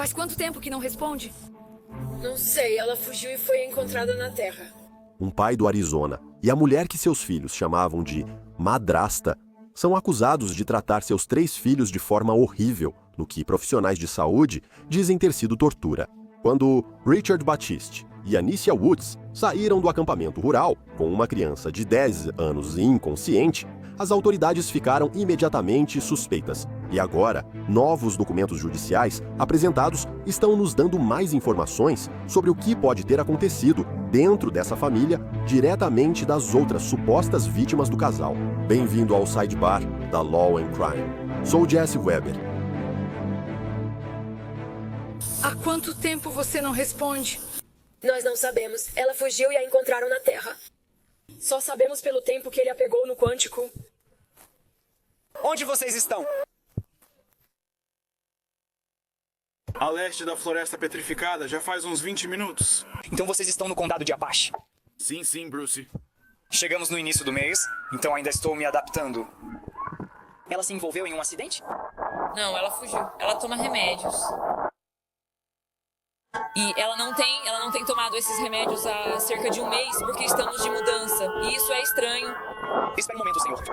Faz quanto tempo que não responde? Não sei, ela fugiu e foi encontrada na Terra. Um pai do Arizona e a mulher que seus filhos chamavam de madrasta são acusados de tratar seus 3 filhos de forma horrível, no que profissionais de saúde dizem ter sido tortura. Quando Richard Batiste e Anicia Woods saíram do acampamento rural com uma criança de 10 anos inconsciente, as autoridades ficaram imediatamente suspeitas. E agora, novos documentos judiciais apresentados estão nos dando mais informações sobre o que pode ter acontecido dentro dessa família, diretamente das outras supostas vítimas do casal. Bem-vindo ao Sidebar da Law and Crime. Sou Jesse Weber. Há quanto tempo você não responde? Nós não sabemos. Ela fugiu e a encontraram na Terra. Só sabemos pelo tempo que ele a pegou no Quântico. Onde vocês estão? A leste da Floresta Petrificada já faz uns 20 minutos. Então vocês estão no condado de Apache. Sim, Bruce. Chegamos no início do mês, então ainda estou me adaptando. Ela se envolveu em um acidente? Não, ela fugiu. Ela toma remédios. E ela não tem tomado esses remédios há cerca de um mês porque estamos de mudança. E isso é estranho. Espera um momento, senhor.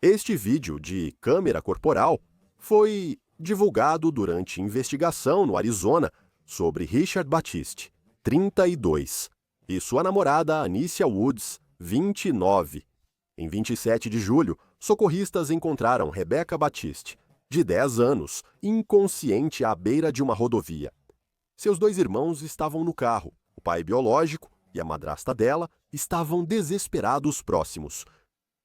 Este vídeo de câmera corporal foi divulgado durante investigação no Arizona sobre Richard Batiste, 32, e sua namorada Anicia Woods, 29. Em 27 de julho, socorristas encontraram Rebecca Batiste, de 10 anos, inconsciente à beira de uma rodovia. Seus 2 irmãos estavam no carro. O pai biológico e a madrasta dela estavam desesperados próximos.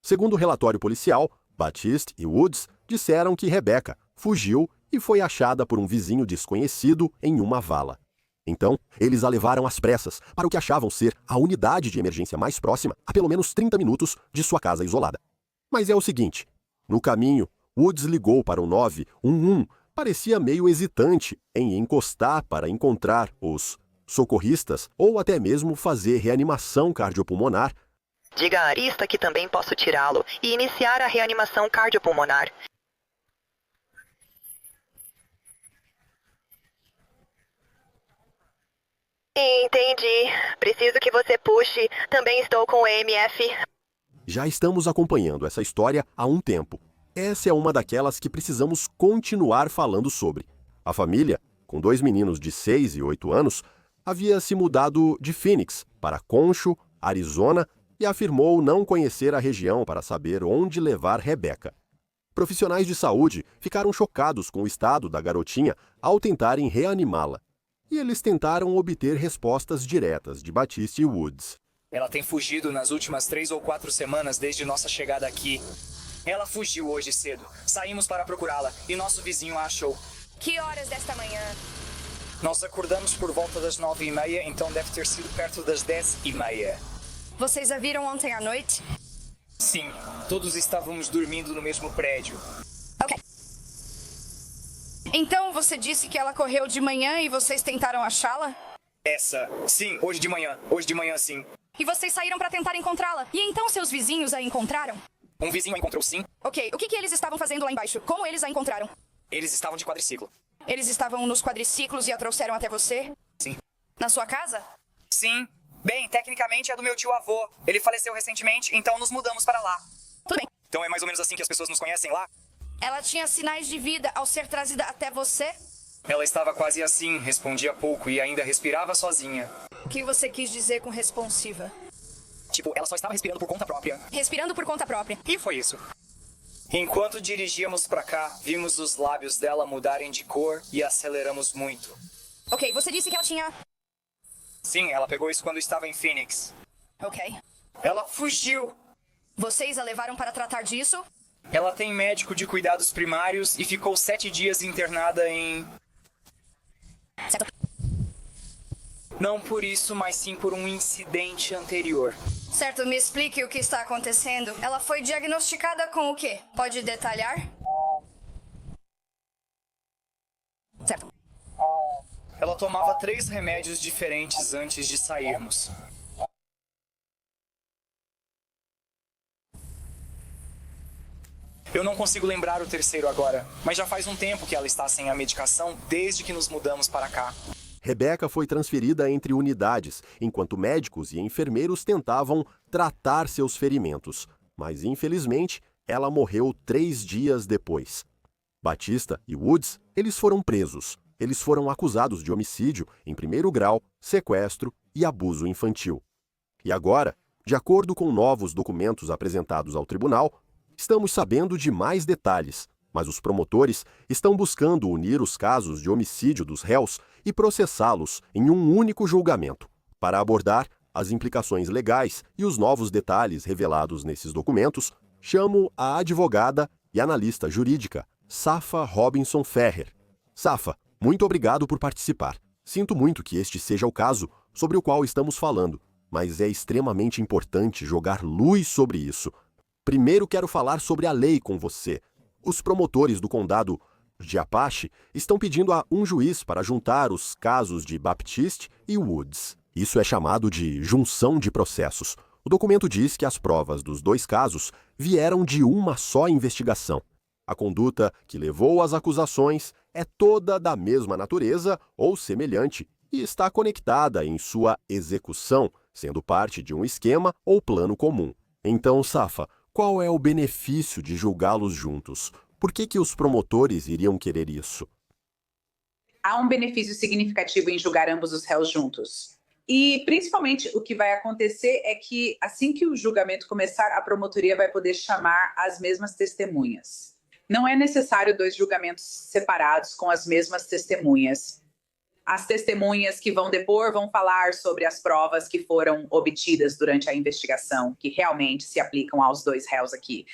Segundo o relatório policial, Batiste e Woods disseram que Rebecca fugiu e foi achada por um vizinho desconhecido em uma vala. Então, eles a levaram às pressas para o que achavam ser a unidade de emergência mais próxima, a pelo menos 30 minutos de sua casa isolada. Mas é o seguinte, no caminho, Woods ligou para o 911, parecia meio hesitante em encostar para encontrar os socorristas ou até mesmo fazer reanimação cardiopulmonar. Diga a Arista que também posso tirá-lo e iniciar a reanimação cardiopulmonar. Entendi. Preciso que você puxe. Também estou com o EMF. Já estamos acompanhando essa história há um tempo. Essa é uma daquelas que precisamos continuar falando sobre. A família, com 2 meninos de 6 e 8 anos, havia se mudado de Phoenix para Concho, Arizona, e afirmou não conhecer a região para saber onde levar Rebecca. Profissionais de saúde ficaram chocados com o estado da garotinha ao tentarem reanimá-la. E eles tentaram obter respostas diretas de Batiste e Woods. Ela tem fugido nas últimas 3 ou 4 semanas desde nossa chegada aqui. Ela fugiu hoje cedo. Saímos para procurá-la e nosso vizinho a achou. Que horas desta manhã? Nós acordamos por volta das 9h30, então deve ter sido perto das 10h30. Vocês a viram ontem à noite? Sim, todos estávamos dormindo no mesmo prédio. Ok. Então você disse que ela correu de manhã e vocês tentaram achá-la? Sim, hoje de manhã sim. E vocês saíram para tentar encontrá-la? E então seus vizinhos a encontraram? Um vizinho a encontrou sim. Ok, o que eles estavam fazendo lá embaixo? Como eles a encontraram? Eles estavam de quadriciclo. Eles estavam nos quadriciclos e a trouxeram até você? Sim. Na sua casa? Sim. Bem, tecnicamente é do meu tio-avô. Ele faleceu recentemente, então nos mudamos para lá. Tudo bem. Então é mais ou menos assim que as pessoas nos conhecem lá? Ela tinha sinais de vida ao ser trazida até você? Ela estava quase assim, respondia pouco e ainda respirava sozinha. O que você quis dizer com responsiva? Tipo, ela só estava respirando por conta própria. Respirando por conta própria. E foi isso. Enquanto dirigíamos para cá, vimos os lábios dela mudarem de cor e aceleramos muito. Ok, você disse que ela tinha... Sim, ela pegou isso quando estava em Phoenix. Ok. Ela fugiu. Vocês a levaram para tratar disso? Ela tem médico de cuidados primários e ficou 7 dias internada em... Certo. Não por isso, mas sim por um incidente anterior. Certo, me explique o que está acontecendo. Ela foi diagnosticada com o quê? Pode detalhar? Certo. Ela tomava 3 remédios diferentes antes de sairmos. Eu não consigo lembrar o terceiro agora, mas já faz um tempo que ela está sem a medicação desde que nos mudamos para cá. Rebeca foi transferida entre unidades, enquanto médicos e enfermeiros tentavam tratar seus ferimentos. Mas, infelizmente, ela morreu 3 dias depois. Batista e Woods, eles foram presos. Eles foram acusados de homicídio em primeiro grau, sequestro e abuso infantil. E agora, de acordo com novos documentos apresentados ao tribunal, estamos sabendo de mais detalhes, mas os promotores estão buscando unir os casos de homicídio dos réus e processá-los em um único julgamento, para abordar as implicações legais e os novos detalhes revelados nesses documentos. Chamo a advogada e analista jurídica Safa Robinson Ferrer. Safa, muito obrigado por participar. Sinto muito que este seja o caso sobre o qual estamos falando, mas é extremamente importante jogar luz sobre isso. Primeiro quero falar sobre a lei com você. Os promotores do condado de Apache estão pedindo a um juiz para juntar os casos de Baptiste e Woods. Isso é chamado de junção de processos. O documento diz que as provas dos 2 casos vieram de uma só investigação. A conduta que levou às acusações é toda da mesma natureza ou semelhante e está conectada em sua execução, sendo parte de um esquema ou plano comum. Então, Safa, qual é o benefício de julgá-los juntos? Por que os promotores iriam querer isso? Há um benefício significativo em julgar ambos os réus juntos. E, principalmente, o que vai acontecer é que, assim que o julgamento começar, a promotoria vai poder chamar as mesmas testemunhas. Não é necessário 2 julgamentos separados com as mesmas testemunhas. As testemunhas que vão depor vão falar sobre as provas que foram obtidas durante a investigação, que realmente se aplicam aos 2 réus aqui.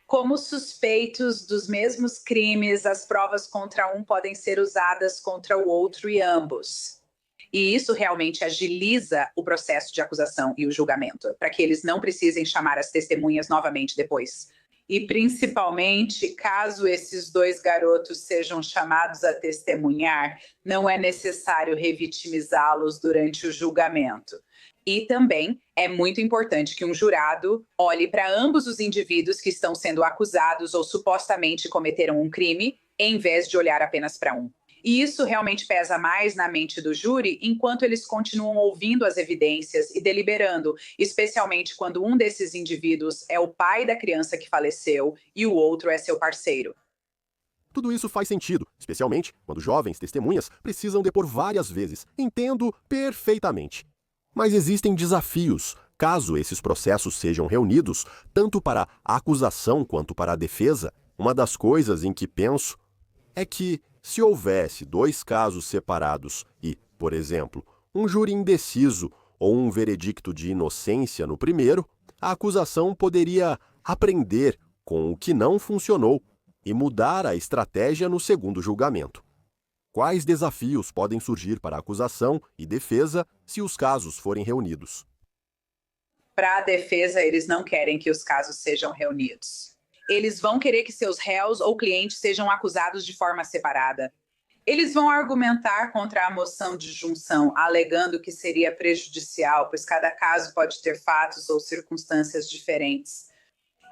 Como suspeitos dos mesmos crimes, as provas contra um podem ser usadas contra o outro e ambos. E isso realmente agiliza o processo de acusação e o julgamento, para que eles não precisem chamar as testemunhas novamente depois. E, principalmente, caso esses 2 garotos sejam chamados a testemunhar, não é necessário revitimizá-los durante o julgamento. E também é muito importante que um jurado olhe para ambos os indivíduos que estão sendo acusados ou supostamente cometeram um crime, em vez de olhar apenas para um. E isso realmente pesa mais na mente do júri enquanto eles continuam ouvindo as evidências e deliberando, especialmente quando um desses indivíduos é o pai da criança que faleceu e o outro é seu parceiro. Tudo isso faz sentido, especialmente quando jovens testemunhas precisam depor várias vezes. Entendo perfeitamente. Mas existem desafios, caso esses processos sejam reunidos, tanto para a acusação quanto para a defesa. Uma das coisas em que penso é que, se houvesse 2 casos separados e, por exemplo, um júri indeciso ou um veredicto de inocência no primeiro, a acusação poderia aprender com o que não funcionou e mudar a estratégia no segundo julgamento. Quais desafios podem surgir para a acusação e defesa se os casos forem reunidos? Para a defesa, eles não querem que os casos sejam reunidos. Eles vão querer que seus réus ou clientes sejam acusados de forma separada. Eles vão argumentar contra a moção de junção, alegando que seria prejudicial, pois cada caso pode ter fatos ou circunstâncias diferentes.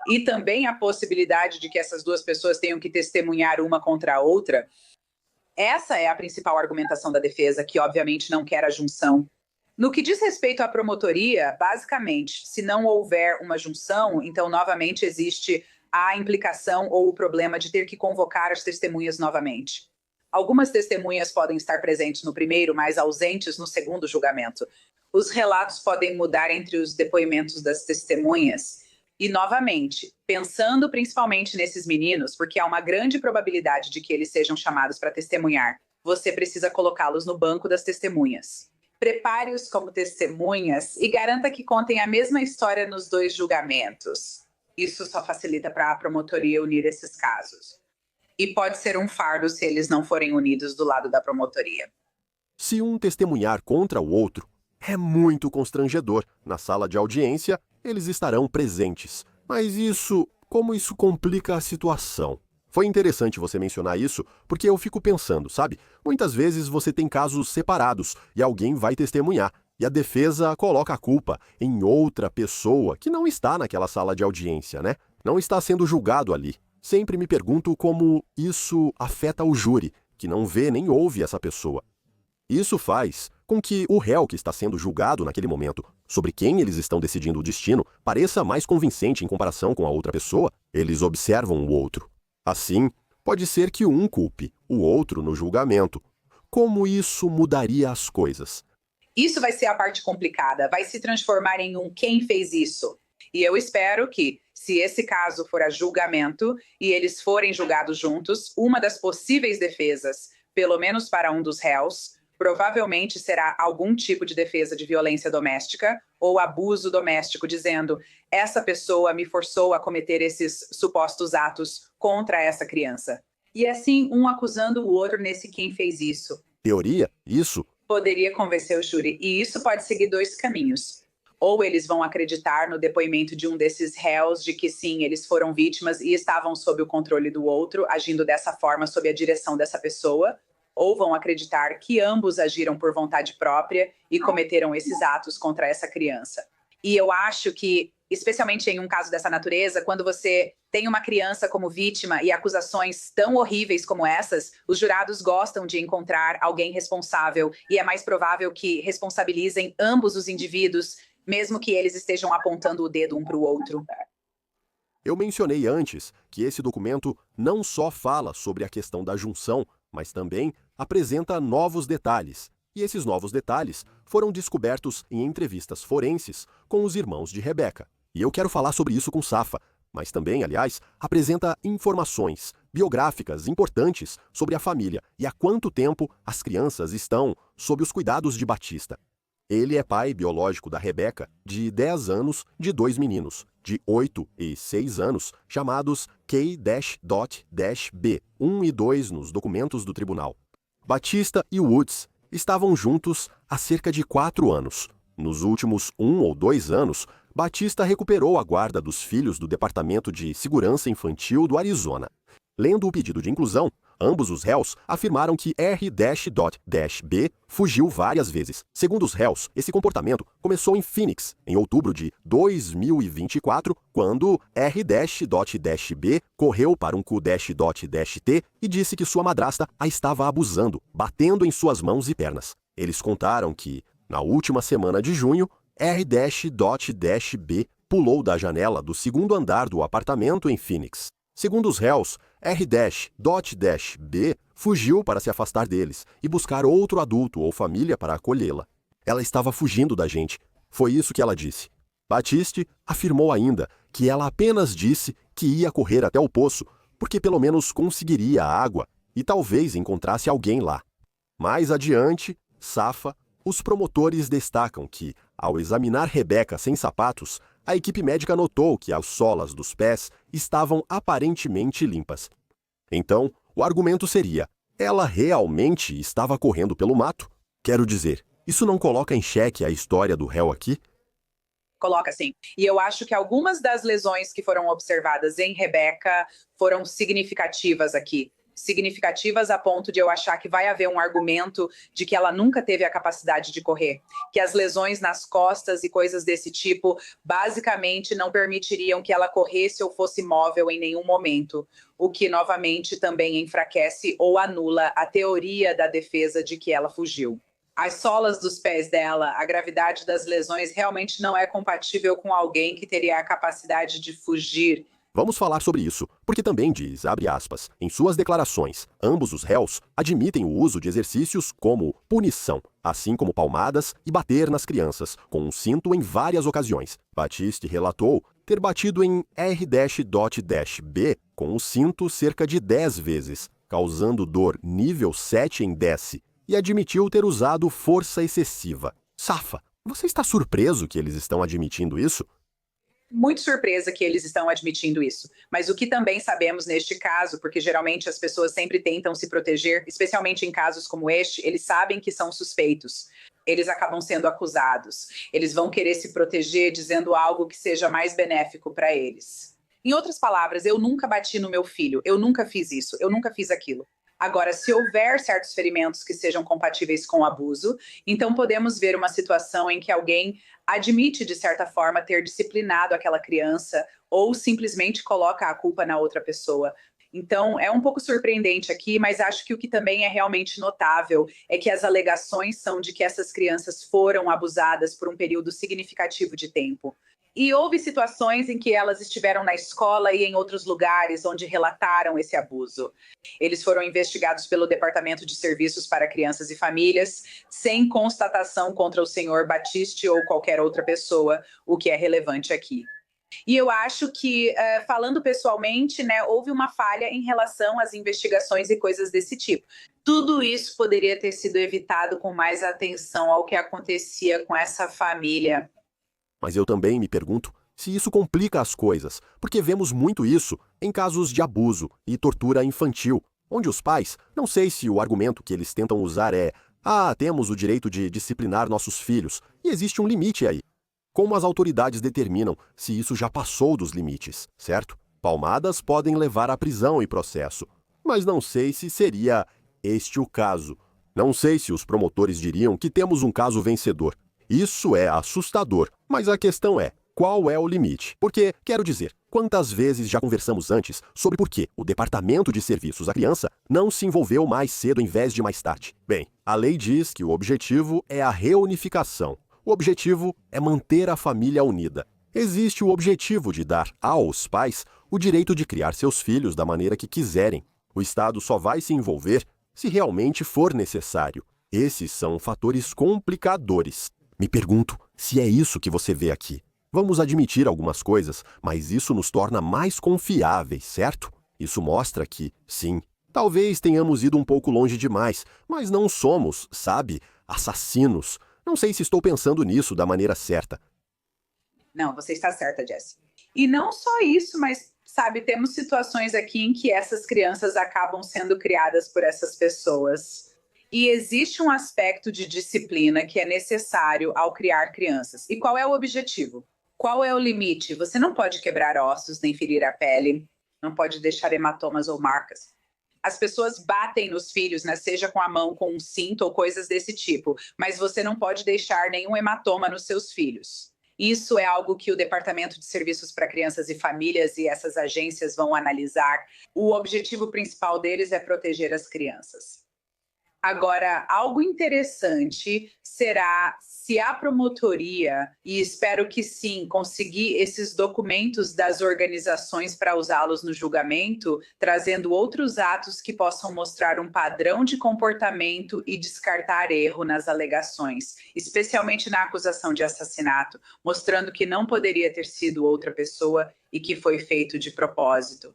E também a possibilidade de que essas 2 pessoas tenham que testemunhar uma contra a outra. Essa é a principal argumentação da defesa, que obviamente não quer a junção. No que diz respeito à promotoria, basicamente, se não houver uma junção, então novamente existe a implicação ou o problema de ter que convocar as testemunhas novamente. Algumas testemunhas podem estar presentes no primeiro, mas ausentes no segundo julgamento. Os relatos podem mudar entre os depoimentos das testemunhas. E, novamente, pensando principalmente nesses meninos, porque há uma grande probabilidade de que eles sejam chamados para testemunhar, você precisa colocá-los no banco das testemunhas. Prepare-os como testemunhas e garanta que contem a mesma história nos 2 julgamentos. Isso só facilita para a promotoria unir esses casos. E pode ser um fardo se eles não forem unidos do lado da promotoria. Se um testemunhar contra o outro, é muito constrangedor. Na sala de audiência, eles estarão presentes. Mas como isso complica a situação? Foi interessante você mencionar isso, porque eu fico pensando, sabe? Muitas vezes você tem casos separados e alguém vai testemunhar. E a defesa coloca a culpa em outra pessoa que não está naquela sala de audiência, né? não está sendo julgado ali. Sempre me pergunto como isso afeta o júri, que não vê nem ouve essa pessoa. Isso faz com que o réu que está sendo julgado naquele momento, sobre quem eles estão decidindo o destino, pareça mais convincente em comparação com a outra pessoa. Eles observam o outro. Assim, pode ser que um culpe o outro no julgamento. Como isso mudaria as coisas? Isso vai ser a parte complicada, vai se transformar em um quem fez isso. E eu espero que, se esse caso for a julgamento e eles forem julgados juntos, uma das possíveis defesas, pelo menos para um dos réus, provavelmente será algum tipo de defesa de violência doméstica ou abuso doméstico, dizendo: essa pessoa me forçou a cometer esses supostos atos contra essa criança. E assim, um acusando o outro nesse quem fez isso. Teoria, isso Poderia convencer o júri, e isso pode seguir dois caminhos. Ou eles vão acreditar no depoimento de um desses réus de que sim, eles foram vítimas e estavam sob o controle do outro, agindo dessa forma sob a direção dessa pessoa, ou vão acreditar que ambos agiram por vontade própria e cometeram esses atos contra essa criança. E eu acho que, especialmente em um caso dessa natureza, quando você tem uma criança como vítima e acusações tão horríveis como essas, os jurados gostam de encontrar alguém responsável e é mais provável que responsabilizem ambos os indivíduos, mesmo que eles estejam apontando o dedo um para o outro. Eu mencionei antes que esse documento não só fala sobre a questão da junção, mas também apresenta novos detalhes. E esses novos detalhes foram descobertos em entrevistas forenses com os irmãos de Rebecca. E eu quero falar sobre isso com Safa, mas também, aliás, apresenta informações biográficas importantes sobre a família e há quanto tempo as crianças estão sob os cuidados de Batista. Ele é pai biológico da Rebecca, de 10 anos, de 2 meninos, de 8 e 6 anos, chamados K-B, 1 e 2 nos documentos do tribunal. Batista e Woods estavam juntos há cerca de 4 anos. Nos últimos 1 ou 2 anos, Batista recuperou a guarda dos filhos do Departamento de Segurança Infantil do Arizona. Lendo o pedido de inclusão, ambos os réus afirmaram que R-B fugiu várias vezes. Segundo os réus, esse comportamento começou em Phoenix, em outubro de 2024, quando R-B correu para um Q-T e disse que sua madrasta a estava abusando, batendo em suas mãos e pernas. Eles contaram que, na última semana de junho, R-B pulou da janela do segundo andar do apartamento em Phoenix. Segundo os réus, R-B fugiu para se afastar deles e buscar outro adulto ou família para acolhê-la. Ela estava fugindo da gente. Foi isso que ela disse. Batiste afirmou ainda que ela apenas disse que ia correr até o poço, porque pelo menos conseguiria água e talvez encontrasse alguém lá. Mais adiante, Safa, os promotores destacam que, ao examinar Rebecca sem sapatos, a equipe médica notou que as solas dos pés estavam aparentemente limpas. Então, o argumento seria: ela realmente estava correndo pelo mato? Quero dizer, isso não coloca em xeque a história do réu aqui? Coloca assim. E eu acho que algumas das lesões que foram observadas em Rebecca foram significativas aqui. Significativas a ponto de eu achar que vai haver um argumento de que ela nunca teve a capacidade de correr, que as lesões nas costas e coisas desse tipo basicamente não permitiriam que ela corresse ou fosse móvel em nenhum momento, o que novamente também enfraquece ou anula a teoria da defesa de que ela fugiu. As solas dos pés dela, a gravidade das lesões realmente não é compatível com alguém que teria a capacidade de fugir. Vamos falar sobre isso, porque também diz, abre aspas, em suas declarações, ambos os réus admitem o uso de exercícios como punição, assim como palmadas e bater nas crianças, com um cinto em várias ocasiões. Batiste relatou ter batido em R-B com o cinto cerca de 10 vezes, causando dor nível 7 em 10, e admitiu ter usado força excessiva. Safa, você está surpreso que eles estão admitindo isso? Muito surpresa que eles estão admitindo isso. Mas o que também sabemos neste caso, porque geralmente as pessoas sempre tentam se proteger, especialmente em casos como este, eles sabem que são suspeitos. Eles acabam sendo acusados. Eles vão querer se proteger dizendo algo que seja mais benéfico para eles. Em outras palavras, eu nunca bati no meu filho, eu nunca fiz isso, eu nunca fiz aquilo. Agora, se houver certos ferimentos que sejam compatíveis com o abuso, então podemos ver uma situação em que alguém admite, de certa forma, ter disciplinado aquela criança ou simplesmente coloca a culpa na outra pessoa. Então, é um pouco surpreendente aqui, mas acho que o que também é realmente notável é que as alegações são de que essas crianças foram abusadas por um período significativo de tempo. E houve situações em que elas estiveram na escola e em outros lugares onde relataram esse abuso. Eles foram investigados pelo Departamento de Serviços para Crianças e Famílias, sem constatação contra o senhor Batiste ou qualquer outra pessoa, o que é relevante aqui. E eu acho que, falando pessoalmente, né, houve uma falha em relação às investigações e coisas desse tipo. Tudo isso poderia ter sido evitado com mais atenção ao que acontecia com essa família. Mas eu também me pergunto se isso complica as coisas, porque vemos muito isso em casos de abuso e tortura infantil, onde os pais, não sei se o argumento que eles tentam usar é temos o direito de disciplinar nossos filhos, e existe um limite aí. Como as autoridades determinam se isso já passou dos limites, certo? Palmadas podem levar à prisão e processo, mas não sei se seria este o caso. Não sei se os promotores diriam que temos um caso vencedor. Isso é assustador, mas a questão é, qual é o limite? Porque, quero dizer, quantas vezes já conversamos antes sobre por que o Departamento de Serviços à Criança não se envolveu mais cedo em vez de mais tarde? Bem, a lei diz que o objetivo é a reunificação. O objetivo é manter a família unida. Existe o objetivo de dar aos pais o direito de criar seus filhos da maneira que quiserem. O Estado só vai se envolver se realmente for necessário. Esses são fatores complicadores. Me pergunto se é isso que você vê aqui. Vamos admitir algumas coisas, mas isso nos torna mais confiáveis, certo? Isso mostra que, sim, talvez tenhamos ido um pouco longe demais, mas não somos, sabe, assassinos. Não sei se estou pensando nisso da maneira certa. Não, você está certa, Jessie. E não só isso, mas, sabe, temos situações aqui em que essas crianças acabam sendo criadas por essas pessoas. E existe um aspecto de disciplina que é necessário ao criar crianças. E qual é o objetivo? Qual é o limite? Você não pode quebrar ossos nem ferir a pele, não pode deixar hematomas ou marcas. As pessoas batem nos filhos, né? Seja com a mão, com um cinto ou coisas desse tipo, mas você não pode deixar nenhum hematoma nos seus filhos. Isso é algo que o Departamento de Serviços para Crianças e Famílias e essas agências vão analisar. O objetivo principal deles é proteger as crianças. Agora, algo interessante será se a promotoria, e espero que sim, conseguir esses documentos das organizações para usá-los no julgamento, trazendo outros atos que possam mostrar um padrão de comportamento e descartar erro nas alegações, especialmente na acusação de assassinato, mostrando que não poderia ter sido outra pessoa e que foi feito de propósito.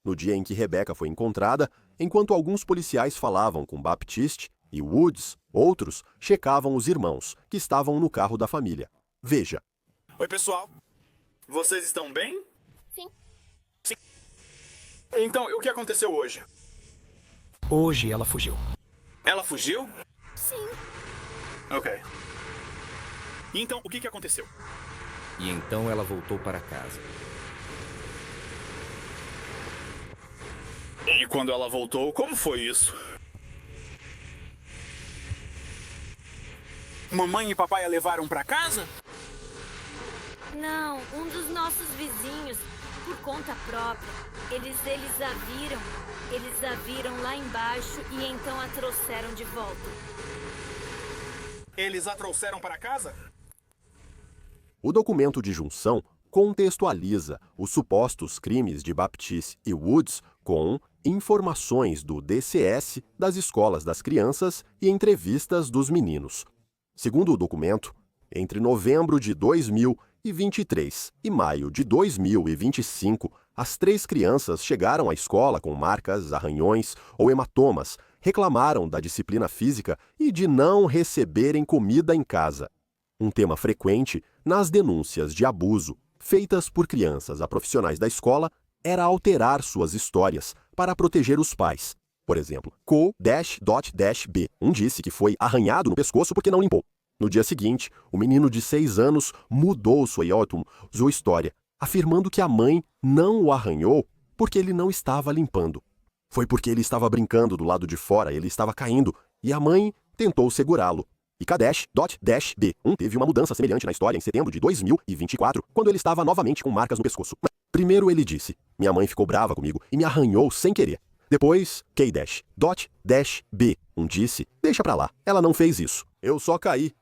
No dia em que Rebecca foi encontrada, enquanto alguns policiais falavam com Baptiste e Woods, outros checavam os irmãos, que estavam no carro da família. Veja. Oi, pessoal. Vocês estão bem? Sim. Sim. Então, o que aconteceu hoje? Hoje ela fugiu. Ela fugiu? Sim. Ok. Então, o que aconteceu? E então ela voltou para casa. E quando ela voltou, como foi isso? Mamãe e papai a levaram para casa? Não, um dos nossos vizinhos, por conta própria. Eles a viram. Eles a viram lá embaixo e então a trouxeram de volta. Eles a trouxeram para casa? O documento de junção contextualiza os supostos crimes de Baptiste e Woods com informações do DCS das escolas das crianças e entrevistas dos meninos. Segundo o documento, entre novembro de 2023 e maio de 2025, as 3 crianças chegaram à escola com marcas, arranhões ou hematomas, reclamaram da disciplina física e de não receberem comida em casa. Um tema frequente nas denúncias de abuso feitas por crianças a profissionais da escola era alterar suas histórias para proteger os pais. Por exemplo, Co-B, disse que foi arranhado no pescoço porque não limpou. No dia seguinte, o menino de 6 anos mudou sua história, afirmando que a mãe não o arranhou porque ele não estava limpando. Foi porque ele estava brincando do lado de fora, ele estava caindo, e a mãe tentou segurá-lo. E K-B1 teve uma mudança semelhante na história em setembro de 2024, quando ele estava novamente com marcas no pescoço. Primeiro ele disse, minha mãe ficou brava comigo e me arranhou sem querer. Depois, K-B1 disse, deixa pra lá, ela não fez isso, eu só caí.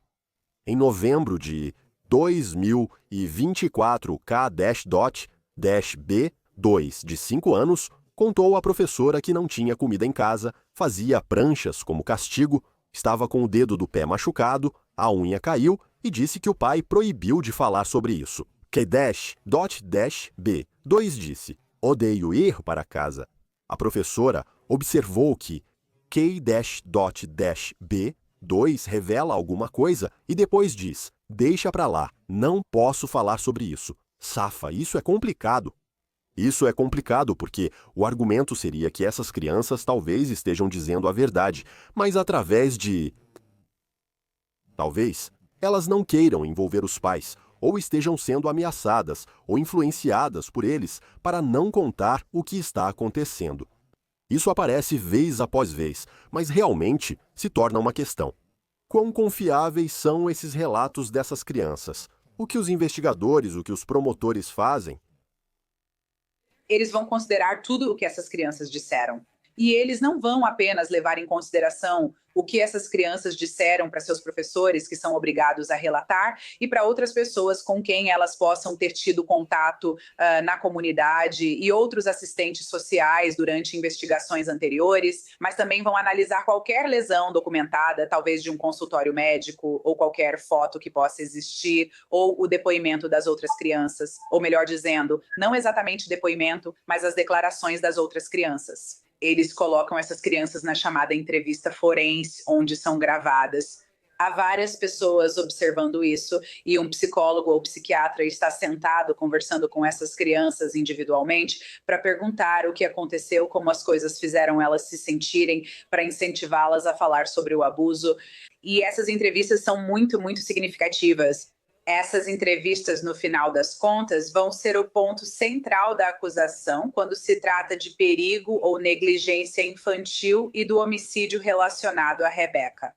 Em novembro de 2024, K-B2, de 5 anos, contou à professora que não tinha comida em casa, fazia pranchas como castigo, estava com o dedo do pé machucado, a unha caiu e disse que o pai proibiu de falar sobre isso. K-B2 disse, odeio ir para casa. A professora observou que K-B2 revela alguma coisa e depois diz, deixa pra lá, não posso falar sobre isso. Safa, isso é complicado. Isso é complicado porque o argumento seria que essas crianças talvez estejam dizendo a verdade, mas através de... Talvez elas não queiram envolver os pais, ou estejam sendo ameaçadas ou influenciadas por eles para não contar o que está acontecendo. Isso aparece vez após vez, mas realmente se torna uma questão. Quão confiáveis são esses relatos dessas crianças? O que os investigadores, o que os promotores fazem? Eles vão considerar tudo o que essas crianças disseram. E eles não vão apenas levar em consideração o que essas crianças disseram para seus professores, que são obrigados a relatar, e para outras pessoas com quem elas possam ter tido contato na comunidade e outros assistentes sociais durante investigações anteriores, mas também vão analisar qualquer lesão documentada, talvez de um consultório médico, ou qualquer foto que possa existir, ou o depoimento das outras crianças, ou melhor dizendo, não exatamente depoimento, mas as declarações das outras crianças. Eles colocam essas crianças na chamada entrevista forense, onde são gravadas. Há várias pessoas observando isso e um psicólogo ou psiquiatra está sentado conversando com essas crianças individualmente para perguntar o que aconteceu, como as coisas fizeram elas se sentirem, para incentivá-las a falar sobre o abuso. E essas entrevistas são muito, muito significativas. Essas entrevistas, no final das contas, vão ser o ponto central da acusação quando se trata de perigo ou negligência infantil e do homicídio relacionado a Rebecca.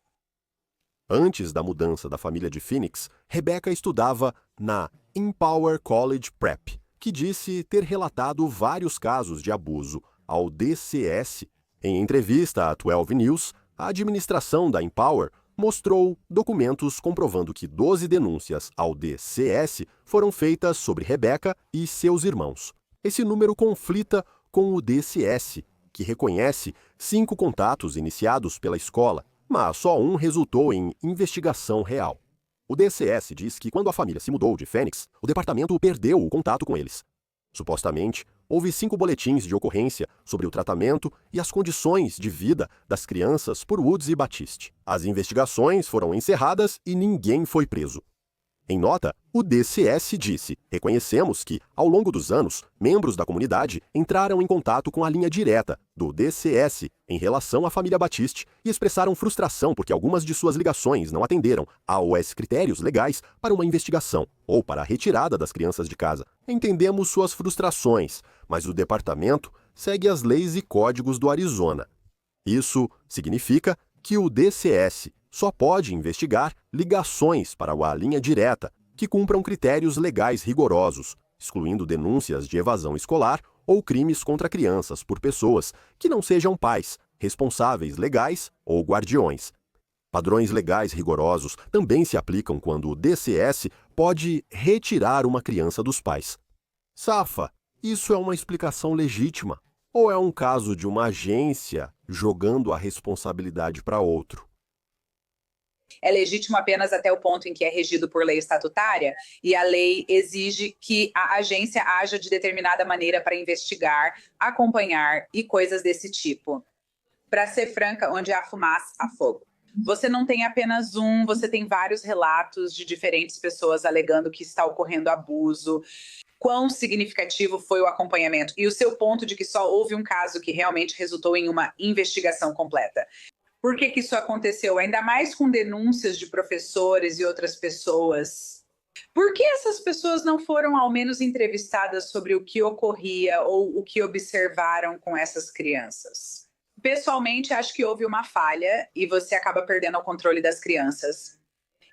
Antes da mudança da família de Phoenix, Rebecca estudava na Empower College Prep, que disse ter relatado vários casos de abuso ao DCS. Em entrevista à 12 News, a administração da Empower mostrou documentos comprovando que 12 denúncias ao DCS foram feitas sobre Rebecca e seus irmãos. Esse número conflita com o DCS, que reconhece 5 contatos iniciados pela escola, mas só um resultou em investigação real. O DCS diz que quando a família se mudou de Phoenix, o departamento perdeu o contato com eles. Supostamente, houve 5 boletins de ocorrência sobre o tratamento e as condições de vida das crianças por Woods e Batiste. As investigações foram encerradas e ninguém foi preso. Em nota, o DCS disse, reconhecemos que, ao longo dos anos, membros da comunidade entraram em contato com a linha direta do DCS em relação à família Batiste e expressaram frustração porque algumas de suas ligações não atenderam aos critérios legais para uma investigação ou para a retirada das crianças de casa. Entendemos suas frustrações, mas o departamento segue as leis e códigos do Arizona. Isso significa que o DCS só pode investigar ligações para a linha direta que cumpram critérios legais rigorosos, excluindo denúncias de evasão escolar ou crimes contra crianças por pessoas que não sejam pais, responsáveis legais ou guardiões. Padrões legais rigorosos também se aplicam quando o DCS pode retirar uma criança dos pais. Safa, isso é uma explicação legítima? Ou é um caso de uma agência jogando a responsabilidade para outro? É legítimo apenas até o ponto em que é regido por lei estatutária e a lei exige que a agência haja de determinada maneira para investigar, acompanhar e coisas desse tipo. Para ser franca, onde há fumaça, há fogo. Você não tem apenas um, você tem vários relatos de diferentes pessoas alegando que está ocorrendo abuso. Quão significativo foi o acompanhamento? E o seu ponto de que só houve um caso que realmente resultou em uma investigação completa. Por que isso aconteceu? Ainda mais com denúncias de professores e outras pessoas. Por que essas pessoas não foram ao menos entrevistadas sobre o que ocorria ou o que observaram com essas crianças? Pessoalmente, acho que houve uma falha e você acaba perdendo o controle das crianças.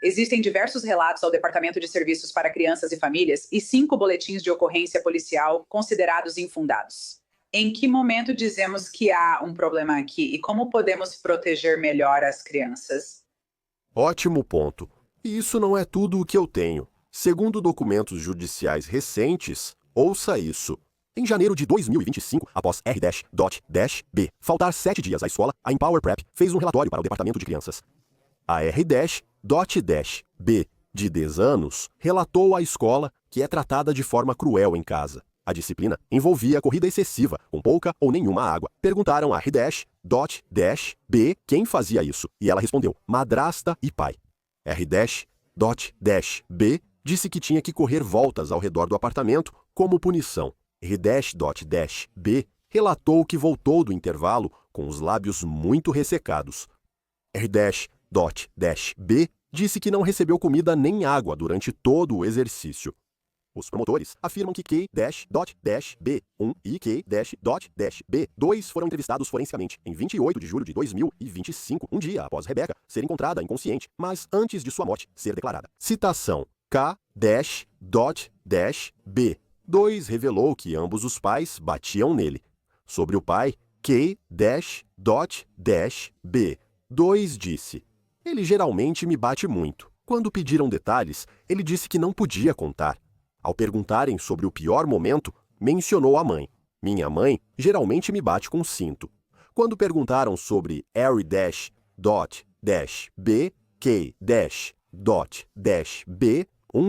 Existem diversos relatos ao Departamento de Serviços para Crianças e Famílias e 5 boletins de ocorrência policial considerados infundados. Em que momento dizemos que há um problema aqui e como podemos proteger melhor as crianças? Ótimo ponto. E isso não é tudo o que eu tenho. Segundo documentos judiciais recentes, ouça isso. Em janeiro de 2025, após R-B faltar 7 dias à escola, a Empower Prep fez um relatório para o Departamento de Crianças. A R-B, de 10 anos, relatou à escola que é tratada de forma cruel em casa. A disciplina envolvia corrida excessiva, com pouca ou nenhuma água. Perguntaram a R-B quem fazia isso, e ela respondeu, madrasta e pai. R-B disse que tinha que correr voltas ao redor do apartamento como punição. R-B relatou que voltou do intervalo com os lábios muito ressecados. R-B disse que não recebeu comida nem água durante todo o exercício. Os promotores afirmam que K-B1 e K-B2 foram entrevistados forensicamente em 28 de julho de 2025, um dia após Rebecca ser encontrada inconsciente, mas antes de sua morte ser declarada. Citação: K-B2 revelou que ambos os pais batiam nele. Sobre o pai, K-B2 disse: ele geralmente me bate muito. Quando pediram detalhes, ele disse que não podia contar. Ao perguntarem sobre o pior momento, mencionou a mãe. Minha mãe geralmente me bate com cinto. Quando perguntaram sobre R-B, K-B,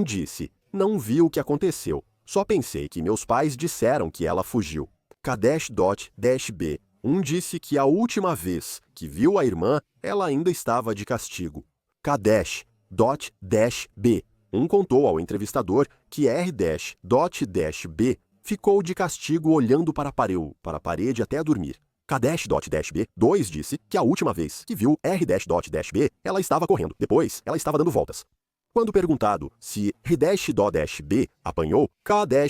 disse: não vi o que aconteceu. Só pensei que meus pais disseram que ela fugiu. K-B, disse que a última vez que viu a irmã, ela ainda estava de castigo. K-B, contou ao entrevistador que R-B ficou de castigo olhando para a parede até dormir. K-B disse que a última vez que viu R-B, ela estava correndo. Depois, ela estava dando voltas. Quando perguntado se R-B apanhou, K-B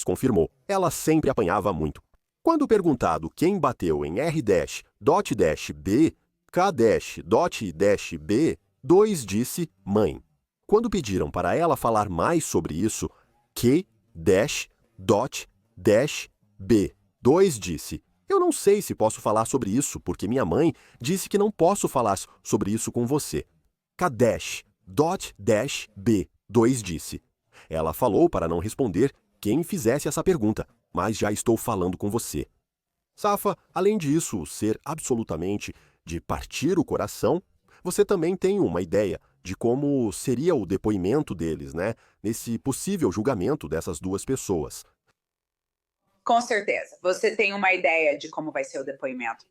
confirmou. Ela sempre apanhava muito. Quando perguntado quem bateu em R-B, K-B disse mãe. Quando pediram para ela falar mais sobre isso, K-B disse: eu não sei se posso falar sobre isso, porque minha mãe disse que não posso falar sobre isso com você. K-B disse: ela falou para não responder quem fizesse essa pergunta, mas já estou falando com você. Safa, além disso ser absolutamente de partir o coração, você também tem uma ideia de como seria o depoimento deles, né? Nesse possível julgamento dessas duas pessoas. Com certeza. Você tem uma ideia de como vai ser o depoimento.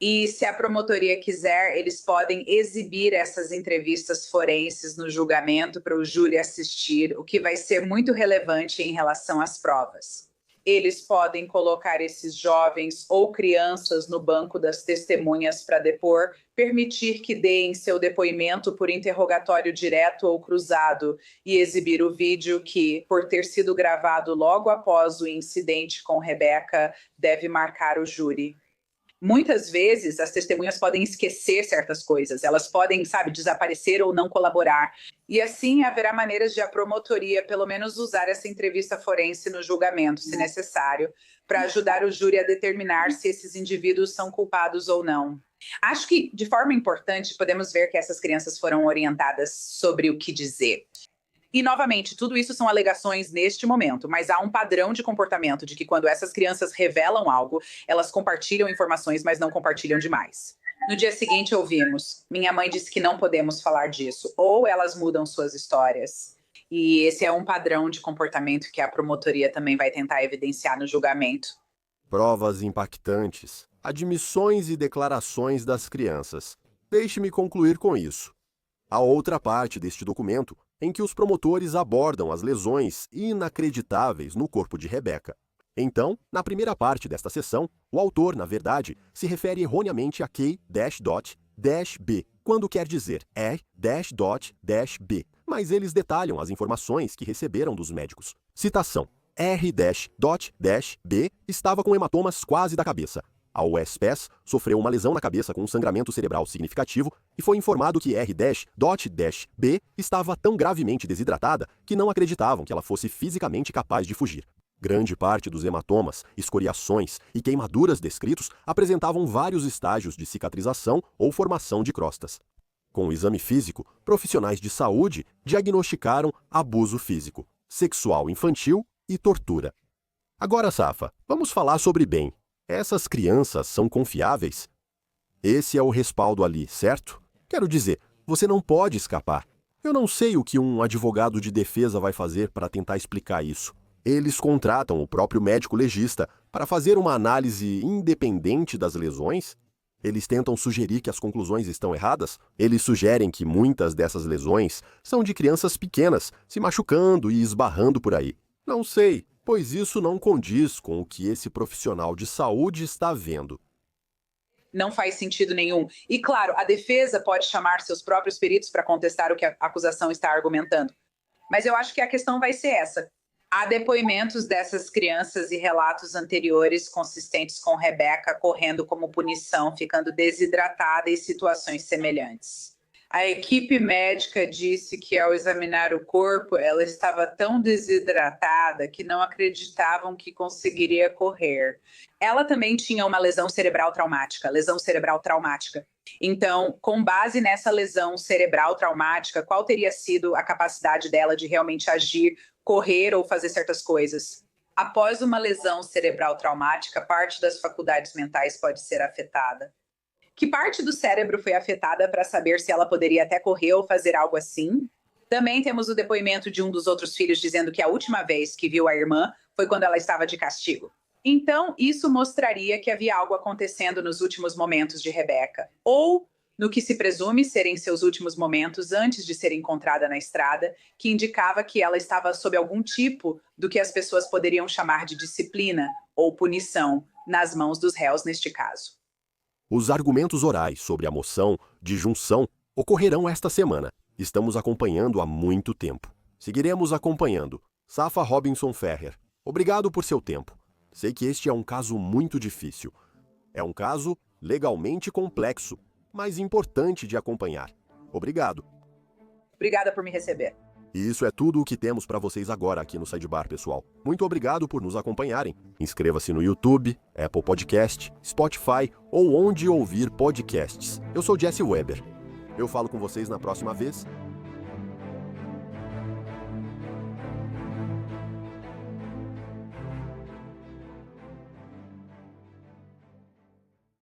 E se a promotoria quiser, eles podem exibir essas entrevistas forenses no julgamento para o júri assistir, o que vai ser muito relevante em relação às provas. Eles podem colocar esses jovens ou crianças no banco das testemunhas para depor, permitir que deem seu depoimento por interrogatório direto ou cruzado e exibir o vídeo que, por ter sido gravado logo após o incidente com Rebecca, deve marcar o júri. Muitas vezes, as testemunhas podem esquecer certas coisas, elas podem, desaparecer ou não colaborar. E assim haverá maneiras de a promotoria, pelo menos, usar essa entrevista forense no julgamento, se necessário, para ajudar o júri a determinar se esses indivíduos são culpados ou não. Acho que, de forma importante, podemos ver que essas crianças foram orientadas sobre o que dizer. E, novamente, tudo isso são alegações neste momento, mas há um padrão de comportamento de que quando essas crianças revelam algo, elas compartilham informações, mas não compartilham demais. No dia seguinte, ouvimos: minha mãe disse que não podemos falar disso, ou elas mudam suas histórias. E esse é um padrão de comportamento que a promotoria também vai tentar evidenciar no julgamento. Provas impactantes, admissões e declarações das crianças. Deixe-me concluir com isso. A outra parte deste documento em que os promotores abordam as lesões inacreditáveis no corpo de Rebecca. Então, na primeira parte desta sessão, o autor, na verdade, se refere erroneamente a K-B, quando quer dizer R-B, mas eles detalham as informações que receberam dos médicos. Citação: R-B estava com hematomas quase da cabeça. A US-PES sofreu uma lesão na cabeça com um sangramento cerebral significativo e foi informado que R-B estava tão gravemente desidratada que não acreditavam que ela fosse fisicamente capaz de fugir. Grande parte dos hematomas, escoriações e queimaduras descritos apresentavam vários estágios de cicatrização ou formação de crostas. Com o exame físico, profissionais de saúde diagnosticaram abuso físico, sexual infantil e tortura. Agora, Safa, vamos falar sobre bem. Essas crianças são confiáveis? Esse é o respaldo ali, certo? Quero dizer, você não pode escapar. Eu não sei o que um advogado de defesa vai fazer para tentar explicar isso. Eles contratam o próprio médico legista para fazer uma análise independente das lesões? Eles tentam sugerir que as conclusões estão erradas? Eles sugerem que muitas dessas lesões são de crianças pequenas, se machucando e esbarrando por aí. Não sei, pois isso não condiz com o que esse profissional de saúde está vendo. Não faz sentido nenhum. E, claro, a defesa pode chamar seus próprios peritos para contestar o que a acusação está argumentando. Mas eu acho que a questão vai ser essa. Há depoimentos dessas crianças e relatos anteriores consistentes com Rebecca correndo como punição, ficando desidratada em situações semelhantes. A equipe médica disse que, ao examinar o corpo, ela estava tão desidratada que não acreditavam que conseguiria correr. Ela também tinha uma lesão cerebral traumática. Então, com base nessa lesão cerebral traumática, qual teria sido a capacidade dela de realmente agir, correr ou fazer certas coisas? Após uma lesão cerebral traumática, parte das faculdades mentais pode ser afetada. Que parte do cérebro foi afetada para saber se ela poderia até correr ou fazer algo assim? Também temos o depoimento de um dos outros filhos dizendo que a última vez que viu a irmã foi quando ela estava de castigo. Então, isso mostraria que havia algo acontecendo nos últimos momentos de Rebecca, ou no que se presume serem seus últimos momentos antes de ser encontrada na estrada, que indicava que ela estava sob algum tipo do que as pessoas poderiam chamar de disciplina ou punição nas mãos dos réus neste caso. Os argumentos orais sobre a moção de junção ocorrerão esta semana. Estamos acompanhando há muito tempo. Seguiremos acompanhando. Safa Robinson Ferrer, obrigado por seu tempo. Sei que este é um caso muito difícil. É um caso legalmente complexo, mas importante de acompanhar. Obrigado. Obrigada por me receber. E isso é tudo o que temos para vocês agora aqui no Sidebar, pessoal. Muito obrigado por nos acompanharem. Inscreva-se no YouTube, Apple Podcast, Spotify ou onde ouvir podcasts. Eu sou Jesse Weber. Eu falo com vocês na próxima vez.